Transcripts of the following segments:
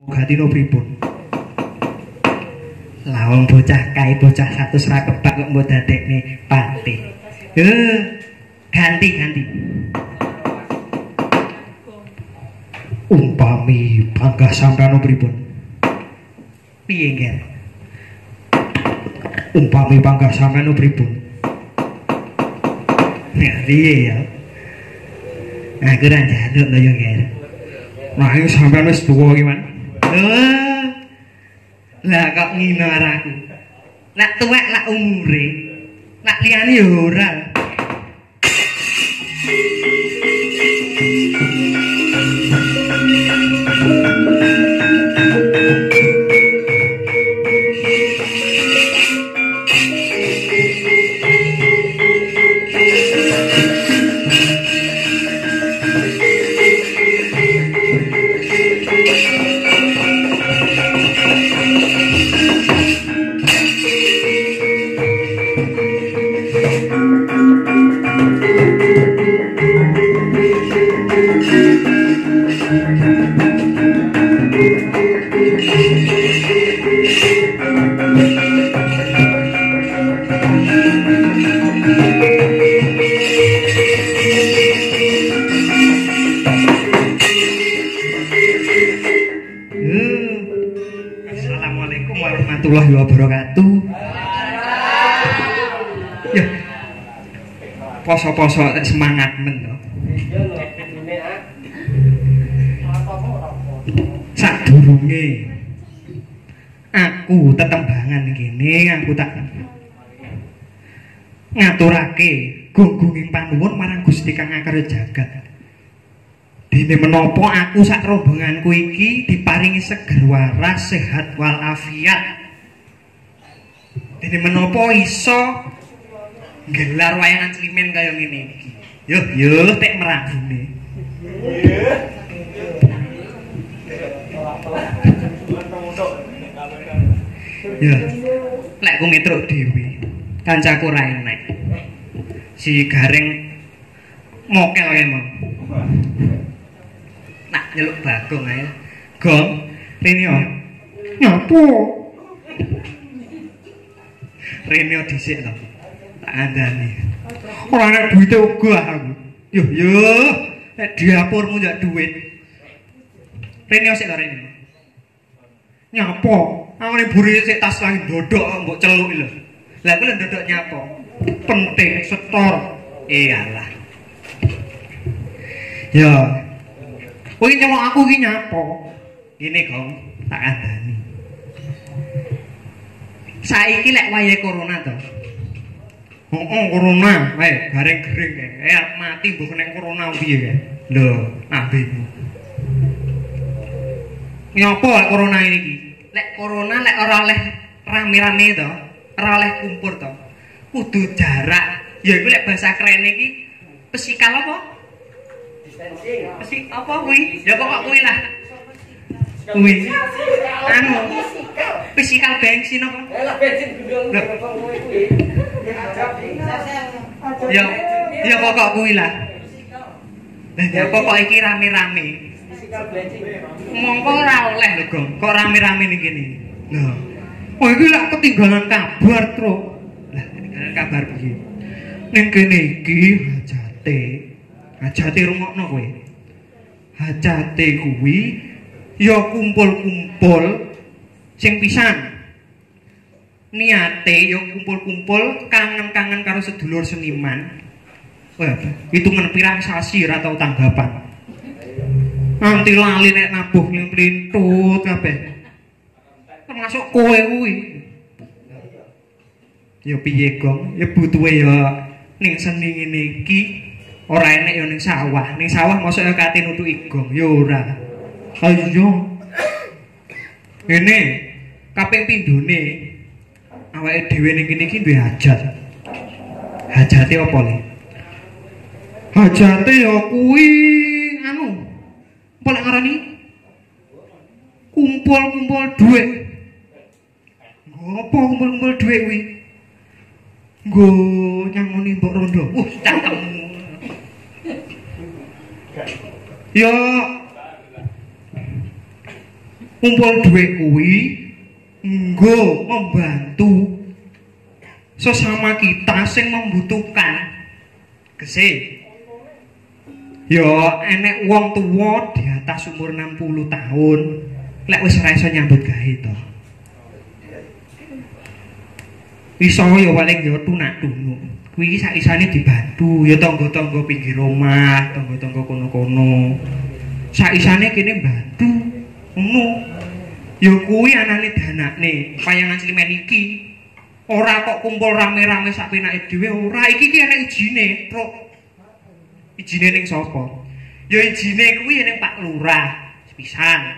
gatino pripun? Lah wong bocah kae bocah 100 ra kebak kok mbok dadekne pati. Ganti. Umpami panggah sampeyan pripun? Piye nggih? Umpami panggah sampeyan pripun? Nah, piye ya? Aku ra njaluk lho yo nggih. Nah, iki sampeyan wis tuwa iki, Man. Lah kok nginar aku. Nak tuwek lak umure. Nak liyane yo ora. Assalamualaikum warahmatullahi wabarakatuh. Ya, poso-poso semangat men to. Sadurunge aku tetembangan kene, aku tak ngaturake gunggunging panuwun marang Gusti Kang Akarya Jagat. Dene menapa aku sak rombonganku iki diparingi seger waras, sehat walafiat. Dene menapa iso gelar wayangan Slimen kaya ngene iki. Yo tek meragune. Ya, lek ku metruk dhewe. Kancaku ra enek. Si Gareng mokel kaya mau. Nak nyeluk Bagong ae. Gong, Renio. Nyapo? Renio dhisik to. Tak andani. Ora nek duwite uga aku. Yo, nek diapurmu njak duit. Renio sik to Renio. Nyapo? Awake buri sik tas lagi ndodok mbok celuk lho. Lah kuwi ndodok nyapo? Penting setor. Iyalah. Ya. Kowe nyelok aku iki nyapo? Ngene, Gong, tak kandhani. Saiki lek wayahe corona to. Corona, wae gareng-gering kae. Mati mbok nek corona piye kae? Lho, ambemu. Nyapa lek corona iki? Lek corona lek ora oleh rame-rame to, ora oleh kumpul to. Kudu jarak. Ya iku lek bahasa kerene iki physical apa? Pesi apa kuwi? Ya pokok kuwi lah. Kuwi. Anu. Physical bensin apa? Lah bensin gendong kuwi. Ya pokok kuwi lah. Ya pokok iki rame-rame. Physical bensin. Mongko ora oleh lho, Gong. Kok rame-rame ning kene. Lah. Oh iki lak ketinggalan kabar, Truk. Lah, ketinggalan kabar piye? Ning kene iki hajate rungokno kowe. Hajate kuwi ya kumpul-kumpul sing pisan. Niate ya kumpul-kumpul kangen-kangen karo sedulur seniman. Wah, hitungan pirang sasi ora tau tanggapan. Nanti lali nek nabuh nglintut kabeh. Termasuk kowe kuwi. Ya piye, Gong? Ya butuhe ya ning seni ngene iki. Ora enek yo ning sawah. Ning sawah mosok yo kate nutuki gong, yo ora. Ayo. Ngene, kaping pindhone awake dhewe ning kene iki duwe hajat. Hajate apa le? Hajate yo kuwi anu. Apa lek ngarani? Kumpul-kumpul dhuwit. Ngopo kumpul-kumpul dhuwit kuwi? Nggo nyangoni mbok rondo. Cangkem. Yo Kumpul dhuwit kuwi nggo membantu sesama kita sing membutuhkan. Gese. Ya enek wong tuwa di atas umur 60 tahun lek wis ora iso nyambut gawe to. Iso ya paling ya tunak-tunuk. Kuwi sak-isane dibantu ya tangga-tangga pinggir omah, tangga-tangga kono-kono. Sak-isane kene bantu. Ngono. Ya kuwi anane danane payangan Slimen iki. Ora kok kumpul rame-rame sak penake dhewe ora, iki ki ana ijine, Truk. Ijine ning sapa? Ya ijine kuwi ning Pak Lurah, sepisan.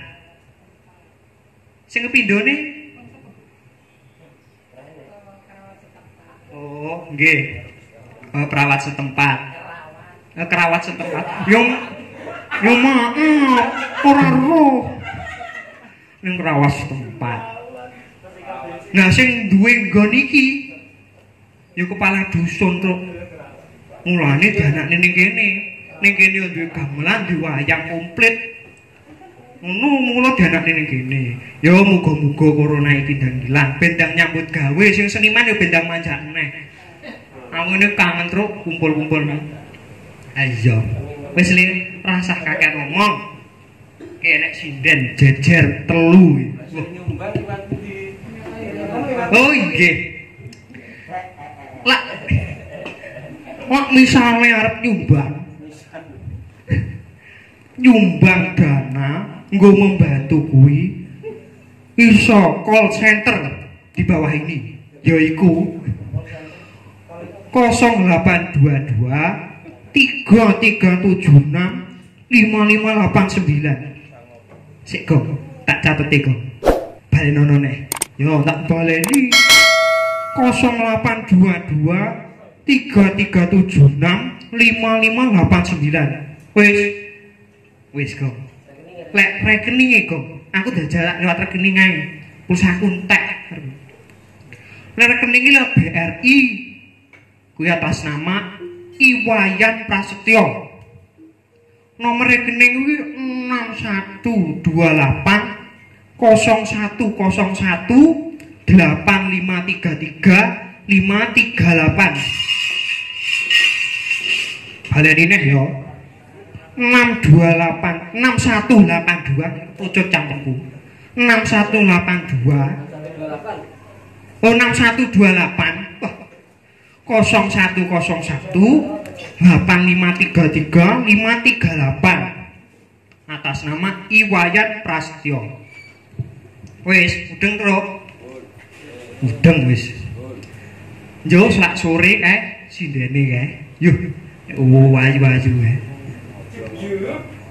Sing kepindhone? Oh, nggih. Perawat setempat. Kerawat setempat. Yo maaf, ora roh. Ning perawat setempat. Nah sing duwe nggon iki ya kepala dusun Truk. Mulane dianakne ning kene. Ning kene yo duwe gamelan, duwe wayang komplit. Ngono mula dianakne ning kene. Ya muga-muga corona iki ndang ilang, bendang nyambut gawe sing seniman ya bendang manjak neh. Amune kangen Truk kumpul-kumpul. Ayo. Wis le rasah kakek ngomong. Enek sinden jejer telu. Oh nggih. Lah. Kok misale arep nyumbang dana nggo membantu kuwi iso call center di bawah ini yaiku 0822 3376 5589. Sik kok tak catet kok. Balenono neh. Yo tak baleni 0822 3376 5589. Wis kok. Lek rekeninge kok. Aku dajalak lewat rekening ae. Pulsaku entek. Lek rekening iki lho BRI. Kuwi atas nama Iwayan Prasetyo. Nomor rekening kuwi 6128 0101 8533 538. Baleni neh yo. 628 6182 pucuk campurku. 6182 Oh 6128 0101 8533 538 atas nama Iwayan Prasetyo. Wis udeng Truk. Udeng wis. Yo sak sore kae sindene kae. Yo ayu-ayu kae.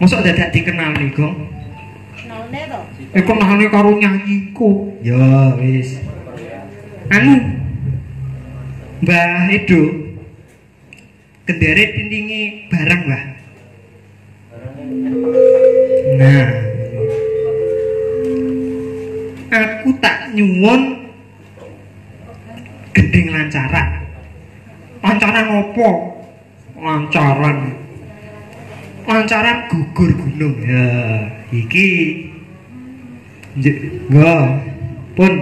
Mosok dadak dikenal nih, Gong? Kenalne to? Kenalne karo nyanyiku. Ya wis. Anu Mbah Edo. Kendere tindingi barang, Mbah. Nah. Aku tak nyuwun gending lancaran. Lancaran opo? Lancaran gugur gunung. Ya, iki nggih. Pun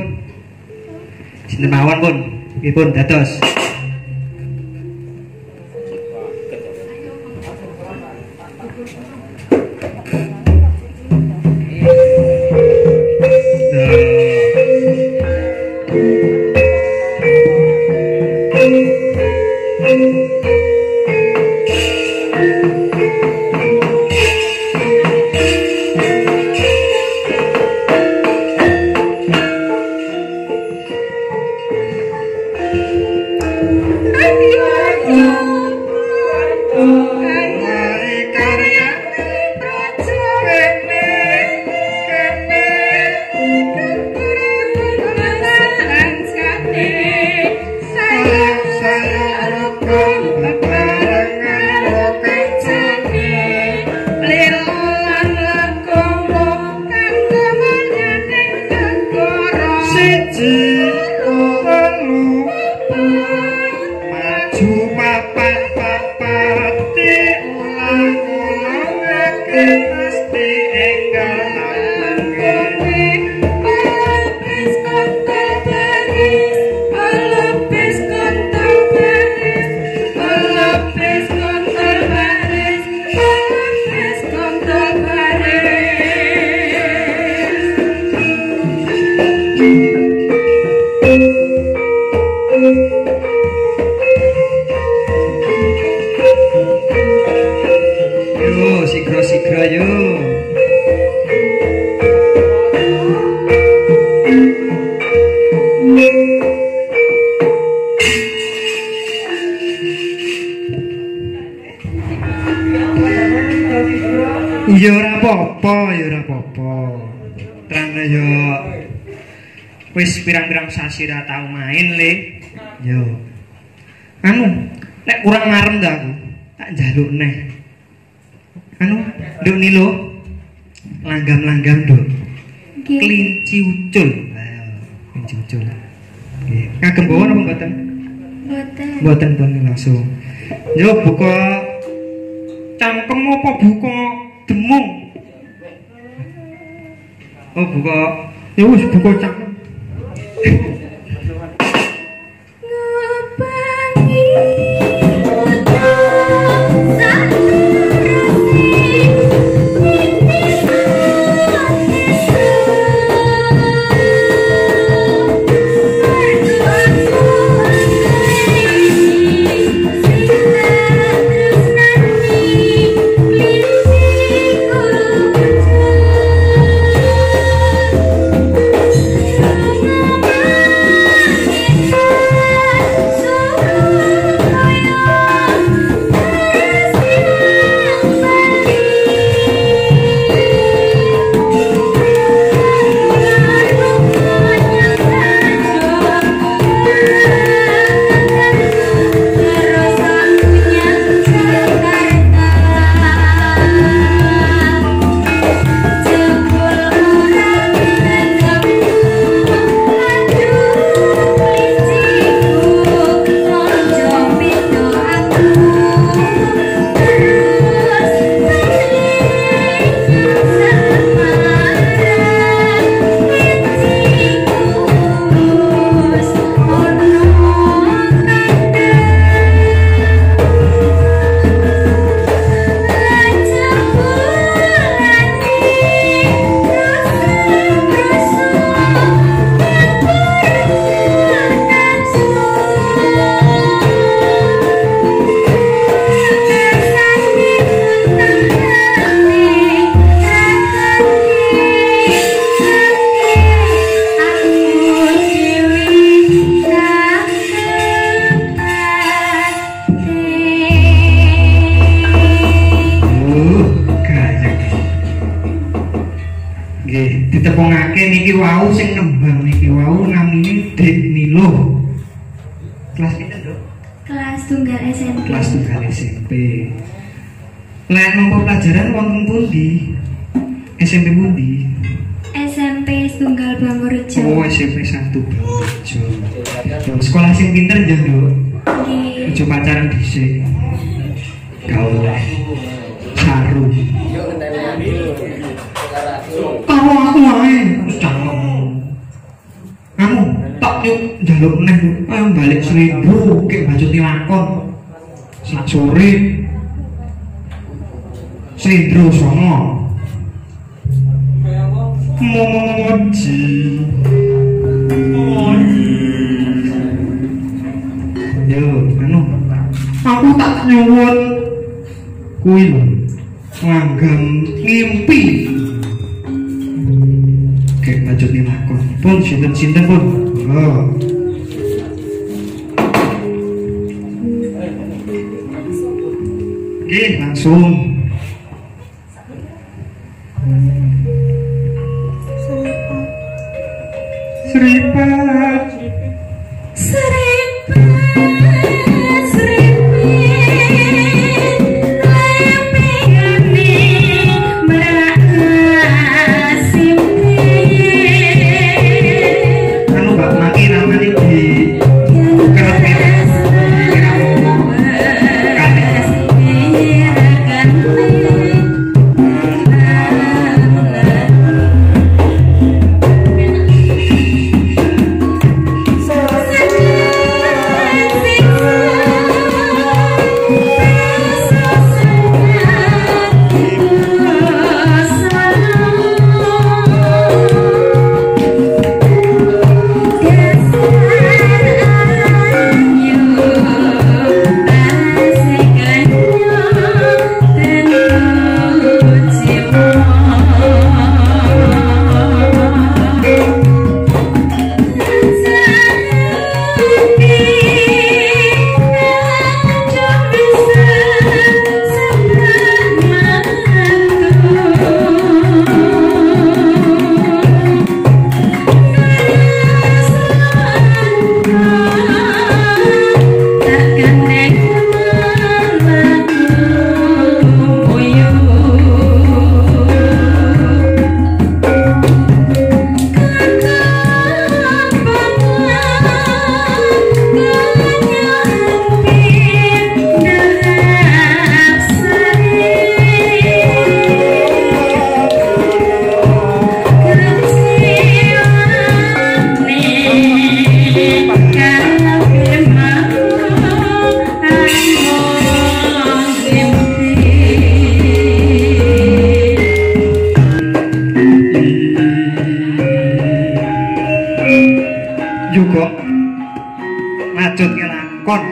sinten mawon pun. Nggih pun dados. Yo, sigro-sigro yo. Ya ora apa-apa, ya ora apa-apa. Terang yo. Wis pirang-pirang sasi ra tau main le. Yo. Anu, nek kurang marem dah aku. Tak njaluk neh. Anu, nduk nilo. Langgam-langgam nduk. Kelinci ucul. Ayo, kelinci ucul. Nggih. Kagem bawa napa mboten? Mboten. Mboten pun langsung. Yo buka cangkem apa buka demung? Oh buka. Ya wis buka cangkem. Ditepungake niki wau sing nembang niki wau namine Dek Nilo. Kelas pinten, Dok? Kelas tunggal SMP. Kelas tunggal SMP. Lek nampa pelajaran wonten pundi? SMP pundi? SMP Tunggal Bangorjo. Oh, SMP 1 Bangorjo. Sekolah sing pinter ya, Dok? Nggih. Aja pacaran dhisik. Gaul saru. Karo aku wae, wis jangan. Kamu tak yuk njaluk neh, ayo balik 1000 kek baju tilakon. Sak sore. Sendro songo. Moji. Yo, anu. Aku tak nyuwun kuwi lho. Langgam ngimpi. Kayak baju tilakon. Pun sinten-sinten pun. Oh. Oke, langsung. Seripat. kok lanjut kelakon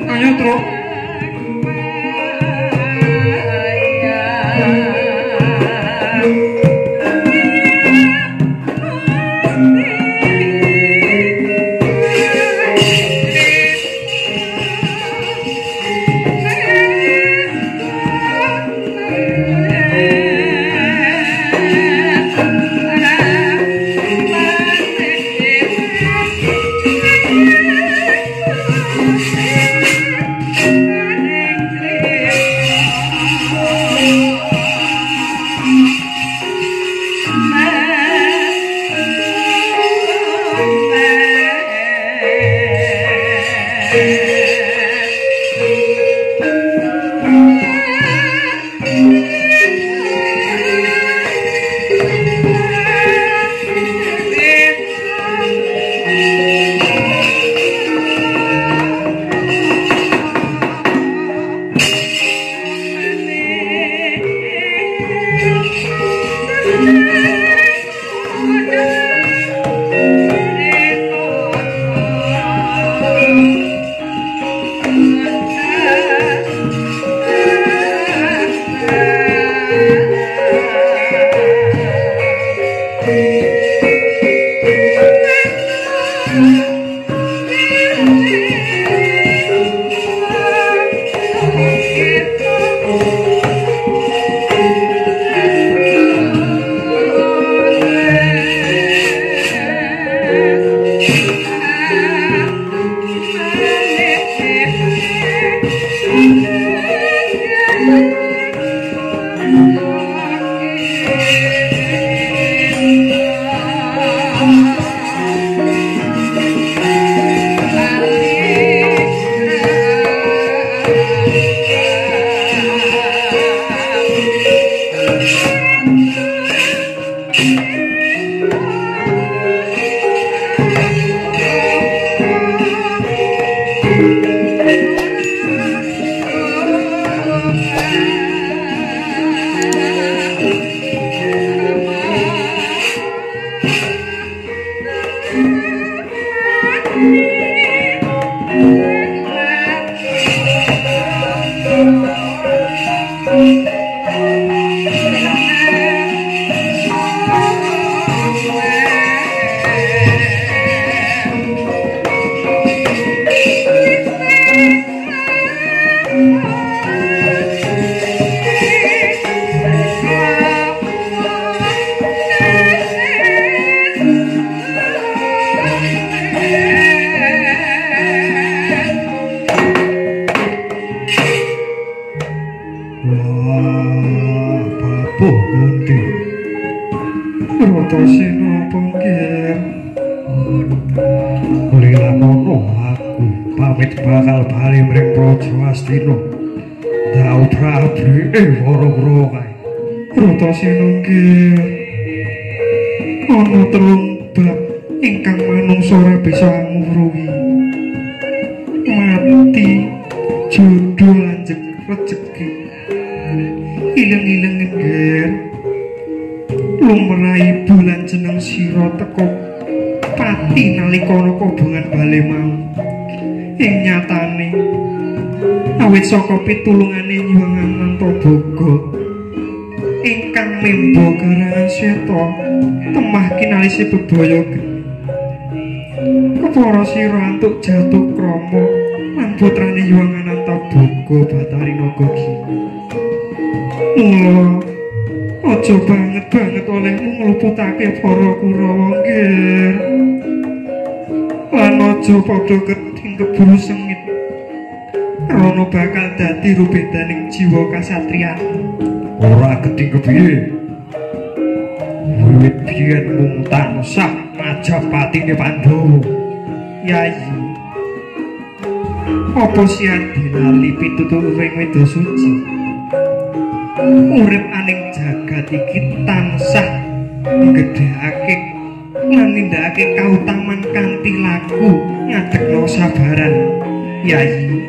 ayo Truk ana telung bab ingkang manungsa ora bisa ngurungi mati jodoh lanjut rejeki ileng-ileng ngger lumrahi bulan jeneng sira teko pati nalika ana kobongan bale mau ing nyatane awit saka pitulungane Hyang Anantaboga ingkang memba karangan seta temah kinalise bebaya geni kepara sira antuk jatuh krama lan putrane Hyang Anantaboga Bathari Naga Gini mula aja banget olehmu ngluputake para Kurawa nggih lan aja padha gedhing keburu sengit rono bakal dadi rubedaning jiwa kasatriyan ora gedhing kepiye wiwit biyen mung tansah Majapatine Pandhawa Yai apa siadi lali pituturing Weda Suci urip aning jagat iki tansah nggedhekake lan nindakake kautaman kanthi laku ngadegno sabaran Yai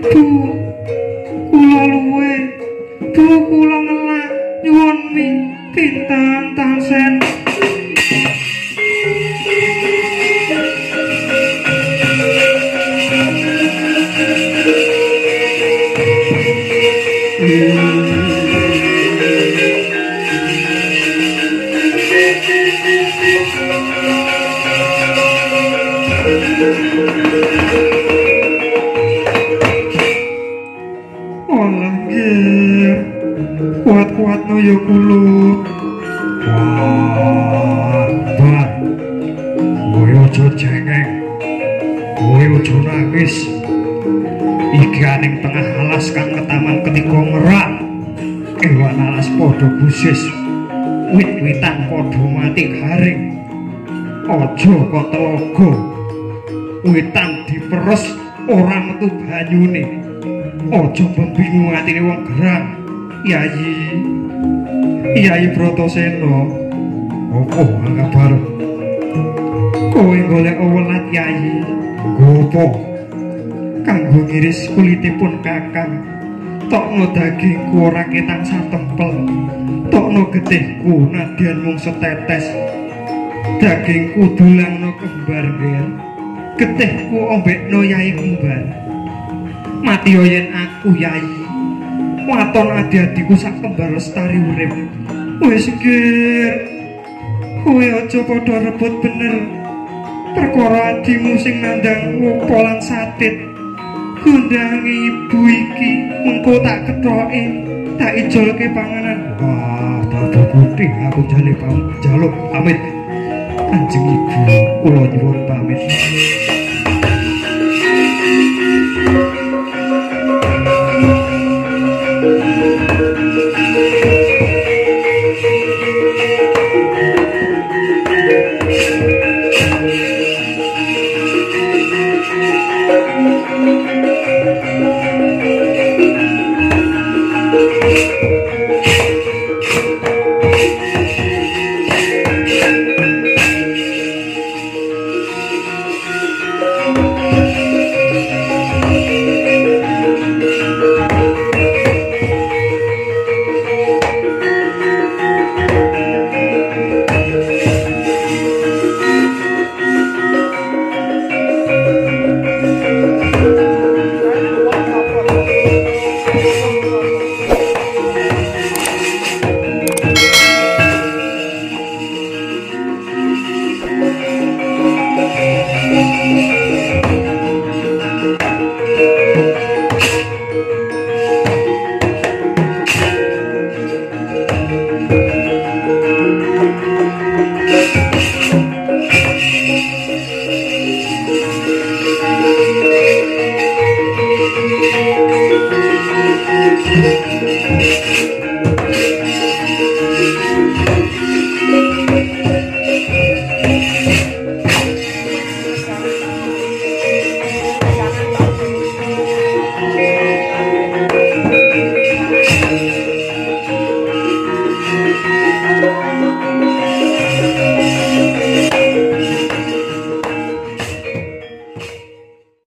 kula luwe kula ngelak nyuwun bintang tansen Olah nggih. Kuat-kuatno ya kulut. Wah, Bar. Kowe aja cengeng. Kowe aja nangis. Iki aning tengah alas kang ketaman ketika ngerak. Kewan alas padha busis. Wit-witan padha mati garing. Aja kok telogo. Witan diperes ora metu banyune. Aja bingung atine wong gerang. Yai Bratasena. Opo kabar? Kowe golek welat Yai. Gopo? Kanggo ngiris kulitipun Kakang. Tokno dagingku ora ketang satempel. Tokno getihku nadyan mung setetes. Dagingku dulangno kembar ngger. Getihku ombekno Yai kembar. Mati yen aku Yai. Waton adi-adiku sak kembar lestari urip. Wis ngger. Kowe aja padha rebut bener. Perkara adimu sing nandang wopo lan satit. Gundangi ibu iki mengko tak kethoke, tak ijolke panganan. Wah, dadi putih aku jaluk pamit. Kanjeng Ibu, kula nyuwun pamit.